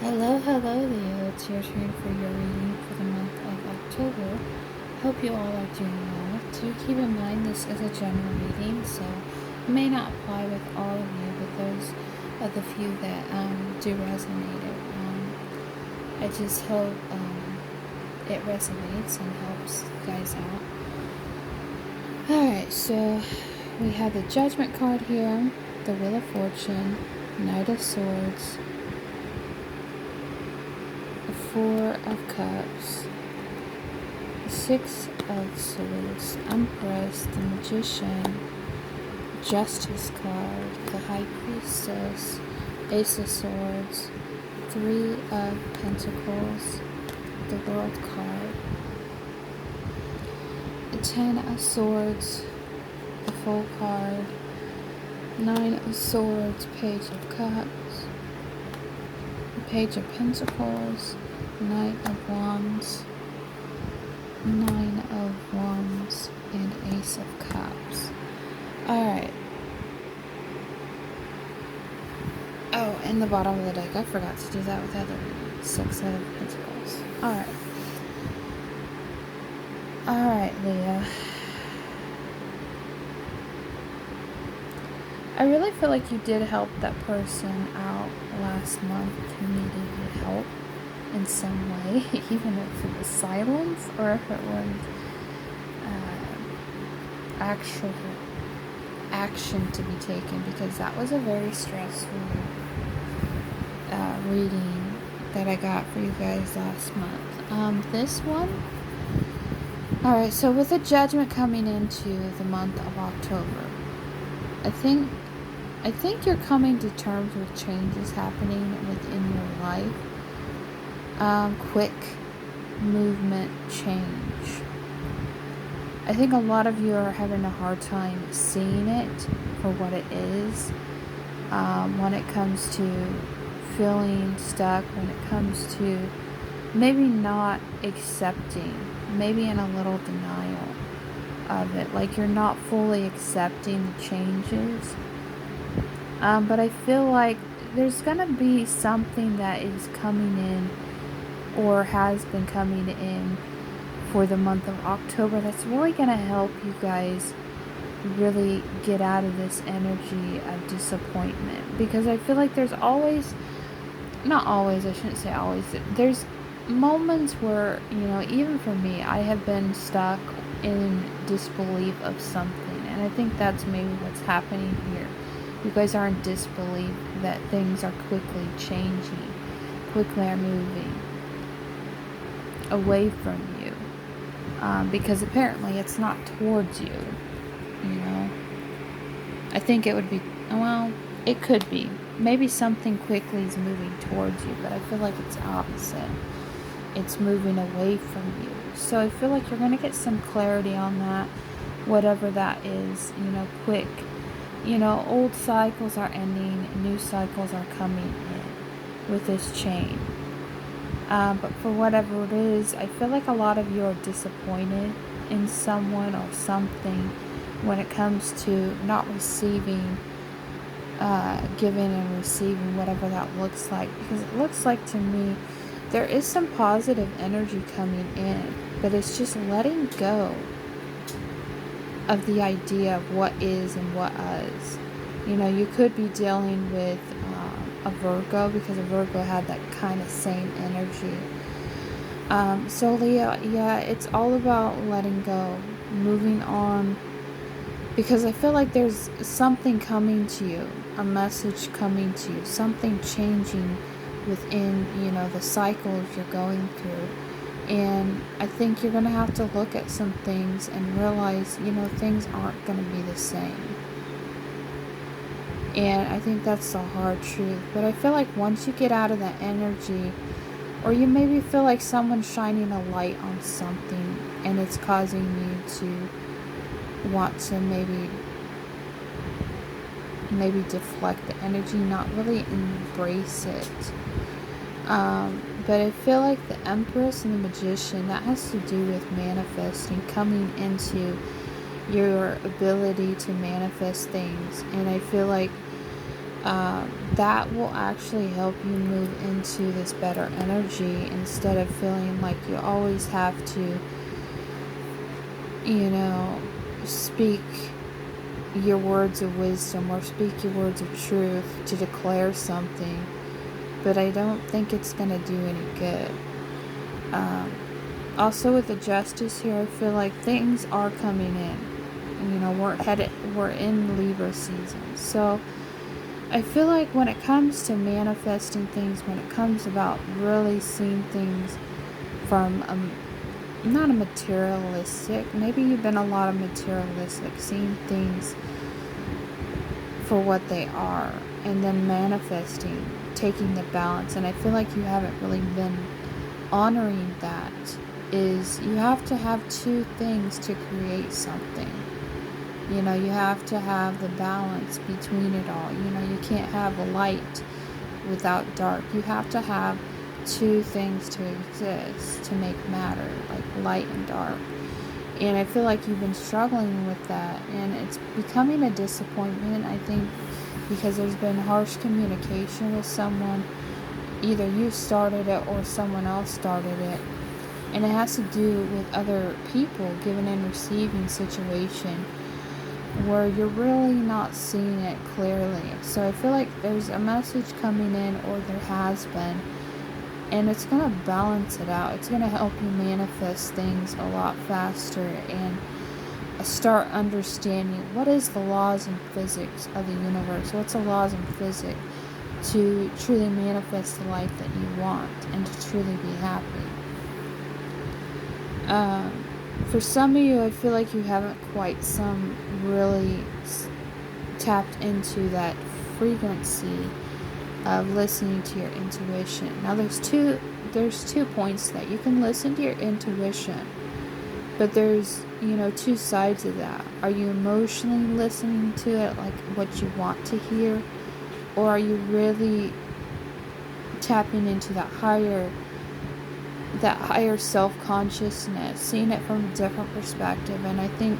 Hello, Leo. It's your turn for your reading for the month of October. Hope you all are doing well. Do keep in mind this is a general reading, so it may not apply with all of you, but those of the few that do resonate, I just hope it resonates and helps you guys out. Alright, so we have the Judgment card here, the Wheel of Fortune, Knight of Swords, the Four of Cups, the Six of Swords, Empress, the Magician, Justice card, the High Priestess, Ace of Swords, Three of Pentacles, the World card, the Ten of Swords, the Fool card, Nine of Swords, Page of Cups, the Page of Pentacles, Knight of Wands, Nine of Wands, and Ace of Cups. Alright. Oh, and the bottom of the deck. I forgot to do that with the other Six of Pentacles. Alright, Leah. I really feel like you did help that person out last month who needed your help in some way, even if it was silence or if it was actual action to be taken, because that was a very stressful reading that I got for you guys last month. This one, alright, so with the Judgment coming into the month of October, I think you're coming to terms with changes happening within your life. Quick movement change. I think a lot of you are having a hard time seeing it for what it is. When it comes to feeling stuck, when it comes to maybe not accepting, maybe in a little denial of it, like you're not fully accepting the changes. But I feel like there's gonna be something that is coming in or has been coming in for the month of October that's really gonna help you guys really get out of this energy of disappointment, because I feel like there's always, not always, I shouldn't say always, there's moments where, you know, even for me, I have been stuck in disbelief of something, and I think that's maybe what's happening here. You guys are in disbelief that things are quickly changing, quickly are moving away from you, because apparently it's not towards you, you know. I think it would be, well, it could be. Maybe something quickly is moving towards you, but I feel like it's opposite. It's moving away from you. So I feel like you're going to get some clarity on that, whatever that is, you know, quick. You know, old cycles are ending, new cycles are coming in with this change. But for whatever it is, I feel like a lot of you are disappointed in someone or something when it comes to not receiving, giving and receiving, whatever that looks like. Because it looks like to me there is some positive energy coming in, but it's just letting go of the idea of what is and what is. You know, you could be dealing with a Virgo, because a Virgo had that kind of same energy. So Leo, yeah, it's all about letting go, moving on, because I feel like there's something coming to you, a message coming to you, something changing within, you know, the cycles you're going through. And I think you're going to have to look at some things and realize, you know, things aren't going to be the same. And I think that's the hard truth. But I feel like once you get out of that energy, or you maybe feel like someone's shining a light on something and it's causing you to want to maybe deflect the energy, not really embrace it. But I feel like the Empress and the Magician, that has to do with manifesting, coming into your ability to manifest things. And I feel like that will actually help you move into this better energy instead of feeling like you always have to, speak your words of wisdom or speak your words of truth to declare something. But I don't think it's going to do any good. Also with the Justice here, I feel like things are coming in. We're in Libra season. So I feel like when it comes to manifesting things, when it comes about really seeing things from not a materialistic, maybe you've been a lot of materialistic, seeing things for what they are and then manifesting, taking the balance. And I feel like you haven't really been honoring that. Is you have to have two things to create something. You have to have the balance between it all. You can't have light without dark. You have to have two things to exist to make matter, like light and dark. And I feel like you've been struggling with that, and it's becoming a disappointment, I think, because there's been harsh communication with someone. Either you started it or someone else started it. And it has to do with other people, giving and receiving situation where you're really not seeing it clearly. So I feel like there's a message coming in, or there has been, and it's going to balance it out. It's going to help you manifest things a lot faster and start understanding what is the laws and physics of the universe. What's the laws and physics to truly manifest the life that you want and to truly be happy. For some of you, I feel like you haven't quite really tapped into that frequency of listening to your intuition. Now there's two points that you can listen to your intuition, but there's two sides of that. Are you emotionally listening to it, like what you want to hear, or are you really tapping into that higher self-consciousness, seeing it from a different perspective? And I think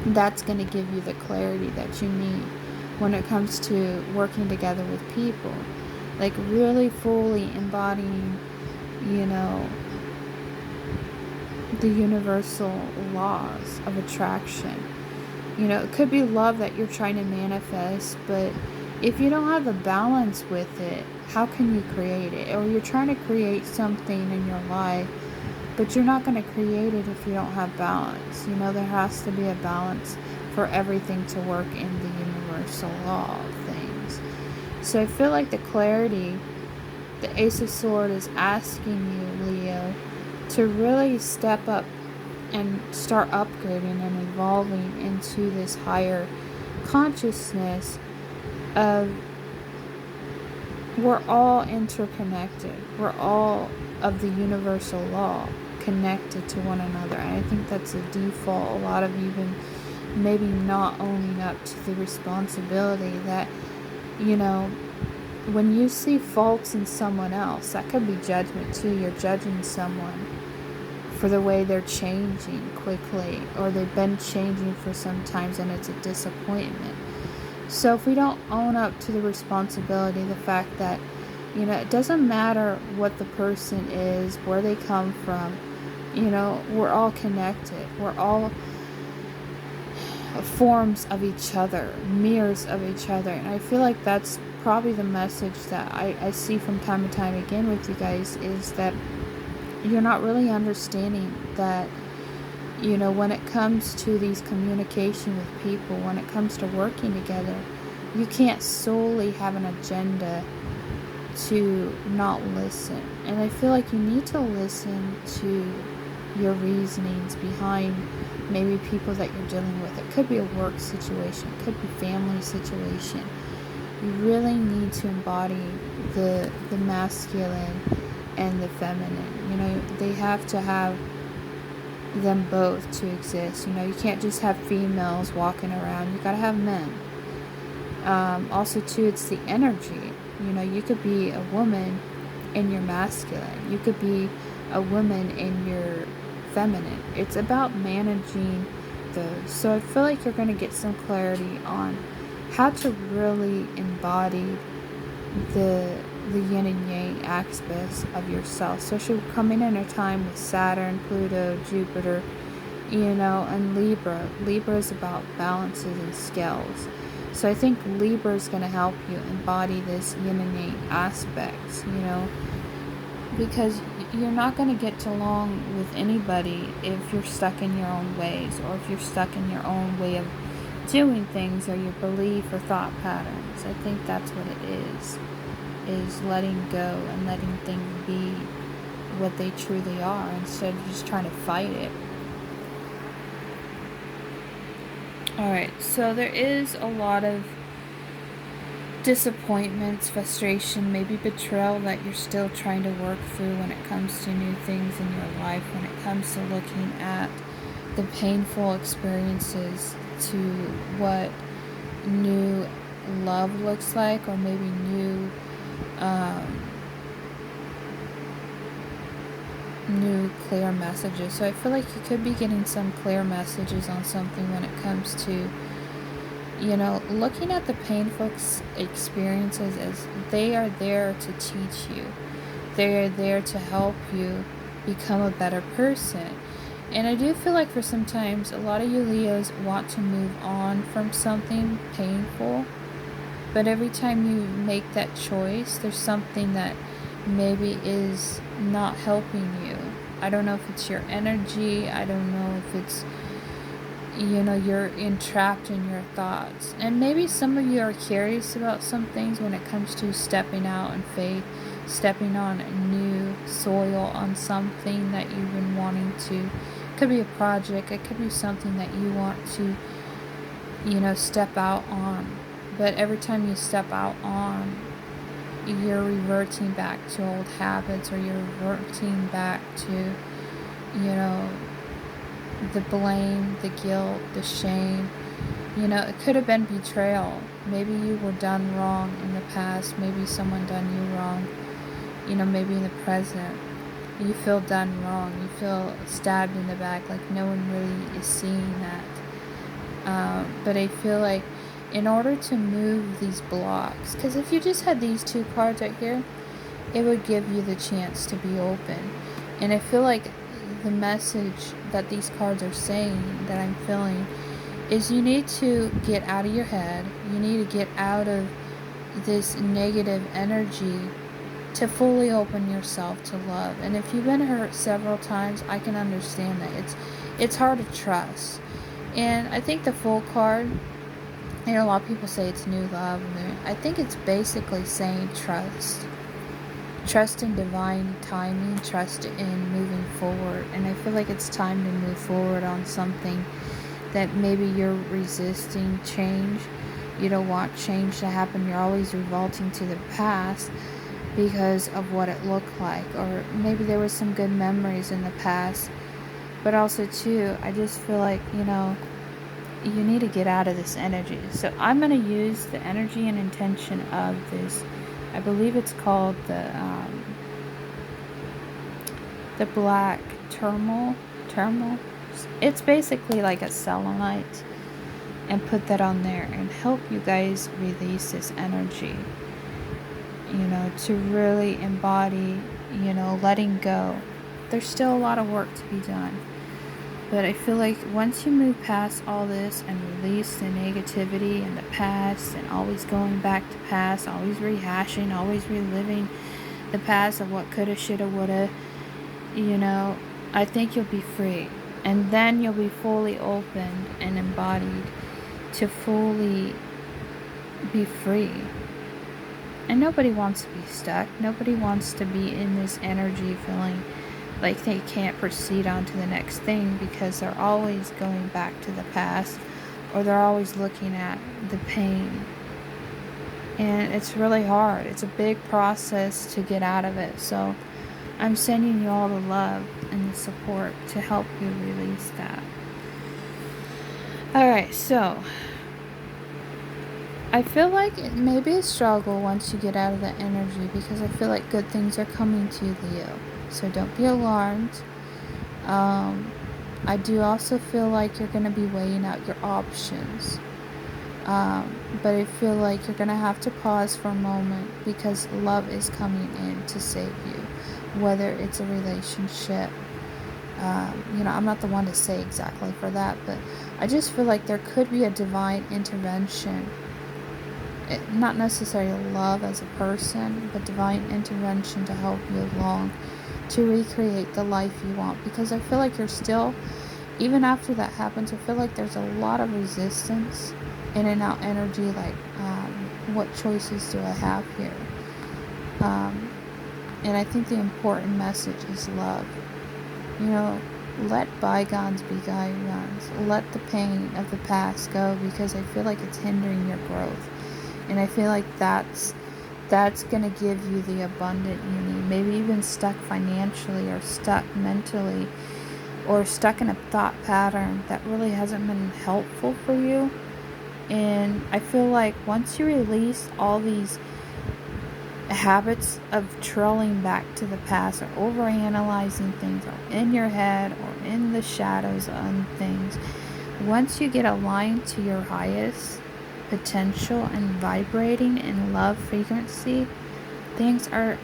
that's going to give you the clarity that you need when it comes to working together with people, like really fully embodying the universal laws of attraction. It could be love that you're trying to manifest, but if you don't have a balance with it, how can you create it? Or you're trying to create something in your life, but you're not going to create it if you don't have balance. There has to be a balance for everything to work in the universal law of things. So I feel like the clarity, the Ace of Swords is asking you, Leo, to really step up and start upgrading and evolving into this higher consciousness of we're all interconnected. We're all of the universal law connected to one another. And I think that's a default. A lot of even maybe not owning up to the responsibility that, when you see faults in someone else, that could be judgment too. You're judging someone for the way they're changing quickly, or they've been changing for some times, and it's a disappointment. So if we don't own up to the responsibility, the fact that, it doesn't matter what the person is, where they come from, we're all connected. We're all forms of each other, mirrors of each other. And I feel like that's probably the message that I see from time to time again with you guys, is that you're not really understanding that, when it comes to these communication with people, when it comes to working together, you can't solely have an agenda to not listen. And I feel like you need to listen to your reasonings behind maybe people that you're dealing with. It could be a work situation, it could be family situation. You really need to embody the masculine and the feminine. They have to have them both to exist. You can't just have females walking around. You gotta have men. Also too, it's the energy. You could be a woman in your masculine. You could be a woman in your feminine. It's about managing those. So I feel like you're going to get some clarity on how to really embody the yin and yang aspects of yourself. So she'll come in a time with Saturn, Pluto, Jupiter, and Libra. Libra is about balances and scales. So I think Libra is going to help you embody this yin and yang aspects, because you're not going to get along with anybody if you're stuck in your own ways, or if you're stuck in your own way of doing things, or your belief or thought patterns. I think that's what it is letting go and letting things be what they truly are, instead of just trying to fight it. Alright, so there is a lot of disappointments, frustration, maybe betrayal that you're still trying to work through when it comes to new things in your life, when it comes to looking at the painful experiences to what new love looks like, or maybe new clear messages. So I feel like you could be getting some clear messages on something when it comes to looking at the painful experiences as they are there to teach you. They are there to help you become a better person. And I do feel like for sometimes a lot of you Leos want to move on from something painful, but every time you make that choice, there's something that maybe is not helping you. I don't know if it's your energy. I don't know if it's you're entrapped in your thoughts. And maybe some of you are curious about some things when it comes to stepping out in faith, stepping on new soil on something that you've been wanting to. It could be a project. It could be something that you want to, step out on. But every time you step out on, you're reverting back to old habits, or you're reverting back to, the blame, the guilt, the shame. It could have been betrayal. Maybe you were done wrong in the past. Maybe someone done you wrong. Maybe in the present. You feel done wrong. You feel stabbed in the back, like no one really is seeing that. But I feel like in order to move these blocks, because if you just had these two cards right here, it would give you the chance to be open. And I feel like the message that these cards are saying, that I'm feeling, is you need to get out of your head. You need to get out of this negative energy to fully open yourself to love. And if you've been hurt several times, I can understand that. It's hard to trust. And I think the Fool card, a lot of people say it's new love. I think it's basically saying trust. Trust in divine timing, trust in moving forward. And I feel like it's time to move forward on something that maybe you're resisting change. You don't want change to happen. You're always revolting to the past because of what it looked like. Or maybe there was some good memories in the past. But also, too, I just feel like, you need to get out of this energy. So I'm going to use the energy and intention of this. I believe it's called the black turmoil. It's basically like a selenite, and put that on there and help you guys release this energy. To really embody, letting go. There's still a lot of work to be done. But I feel like once you move past all this and release the negativity and the past, and always going back to past, always rehashing, always reliving the past of what coulda, shoulda, woulda, I think you'll be free. And then you'll be fully opened and embodied to fully be free. And nobody wants to be stuck. Nobody wants to be in this energy feeling like they can't proceed on to the next thing, because they're always going back to the past, or they're always looking at the pain. And it's really hard. It's a big process to get out of it. So I'm sending you all the love and the support to help you release that. Alright, so I feel like it may be a struggle once you get out of that energy, because I feel like good things are coming to you, Leo. So don't be alarmed. I do also feel like you're going to be weighing out your options. But I feel like you're going to have to pause for a moment because love is coming in to save you, whether it's a relationship. I'm not the one to say exactly for that, but I just feel like there could be a divine intervention. Not necessarily love as a person, but divine intervention to help you along to recreate the life you want. Because I feel like you're still, even after that happens, I feel like there's a lot of resistance, in and out energy, like what choices do I have here? And I think the important message is love. Let bygones be bygones. Let the pain of the past go, because I feel like it's hindering your growth. And I feel like that's going to give you the abundant you need. Maybe even stuck financially, or stuck mentally, or stuck in a thought pattern that really hasn't been helpful for you. And I feel like once you release all these habits of trolling back to the past, or overanalyzing things, or in your head or in the shadows on things, once you get aligned to your highest potential and vibrating in love frequency, things are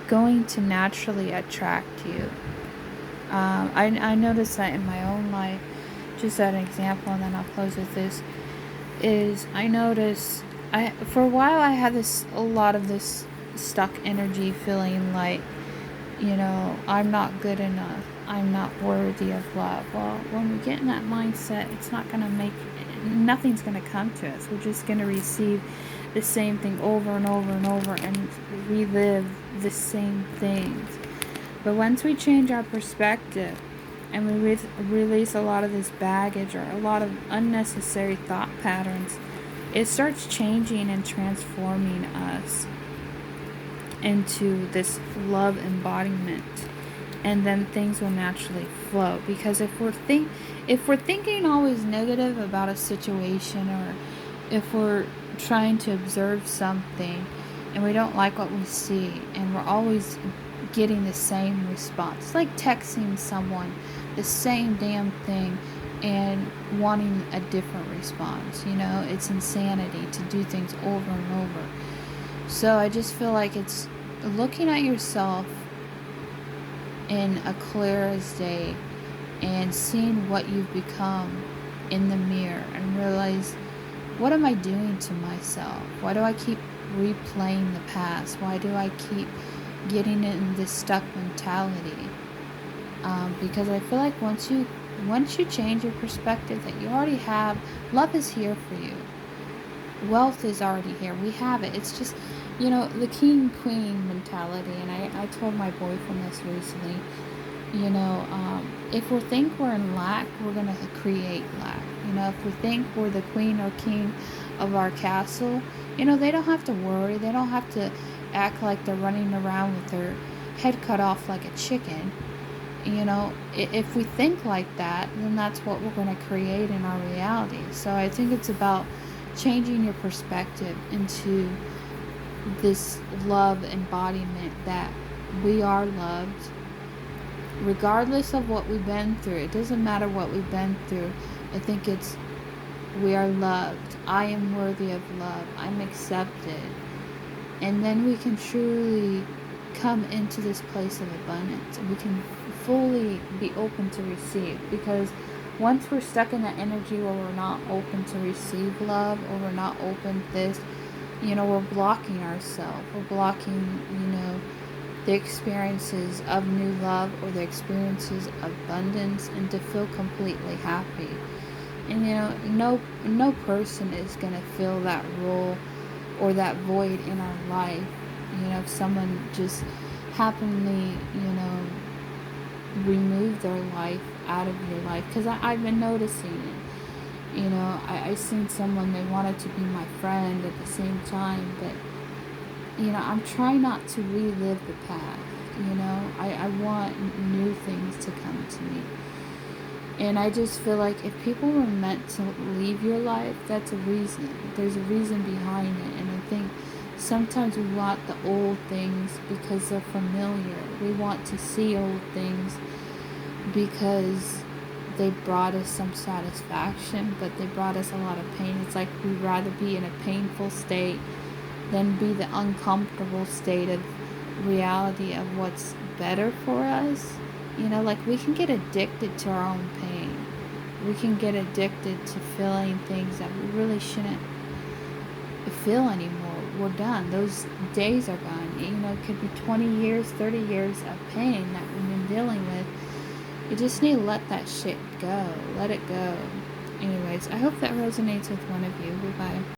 going to naturally attract you. I noticed that in my own life. Just as an example, and then I'll close with this, is I noticed for a while I had a lot of this stuck energy, feeling like, I'm not good enough, I'm not worthy of love. Well, when we get in that mindset, it's not going to nothing's going to come to us. We're just going to receive the same thing over and over and over, and relive the same things. But once we change our perspective, and we release a lot of this baggage, or a lot of unnecessary thought patterns, it starts changing and transforming us into this love embodiment. And then things will naturally flow. Because if we're thinking always negative about a situation, or if we're trying to observe something and we don't like what we see, and we're always getting the same response, it's like texting someone the same damn thing and wanting a different response. It's insanity to do things over and over. So I just feel like it's looking at yourself in a clear as day, and seeing what you've become in the mirror, and realize, what am I doing to myself? Why do I keep replaying the past? Why do I keep getting in this stuck mentality? Because I feel like once you change your perspective, that you already have, love is here for you. Wealth is already here. We have it. It's just, the king queen mentality. And I told my boyfriend this recently. If we think we're in lack, we're going to create lack. If we think we're the queen or king of our castle, they don't have to worry. They don't have to act like they're running around with their head cut off like a chicken. If we think like that, then that's what we're going to create in our reality. So I think it's about changing your perspective into this love embodiment, that we are loved regardless of what we've been through. It doesn't matter what we've been through. I think it's, we are loved. I am worthy of love. I'm accepted. And then we can truly come into this place of abundance, and we can fully be open to receive. Because once we're stuck in that energy where we're not open to receive love, or we're not open to this, we're blocking ourselves. We're blocking, the experiences of new love, or the experiences of abundance, and to feel completely happy. And no person is going to fill that role or that void in our life. If someone just happenly, remove their life out of your life. Because I've been noticing it. I seen someone, they wanted to be my friend at the same time, but I'm trying not to relive the past. I want new things to come to me. And I just feel like if people were meant to leave your life, that's a reason. There's a reason behind it. And I think sometimes we want the old things because they're familiar. We want to see old things because they brought us some satisfaction, but they brought us a lot of pain. It's like we'd rather be in a painful state than be the uncomfortable state of reality of what's better for us. You know, like we can get addicted to our own pain. We can get addicted to feeling things that we really shouldn't feel anymore. We're done. Those days are gone. You know, it could be 20 years, 30 years of pain that we've been dealing with. You just need to let that shit go. Let it go. Anyways, I hope that resonates with one of you. Bye-bye.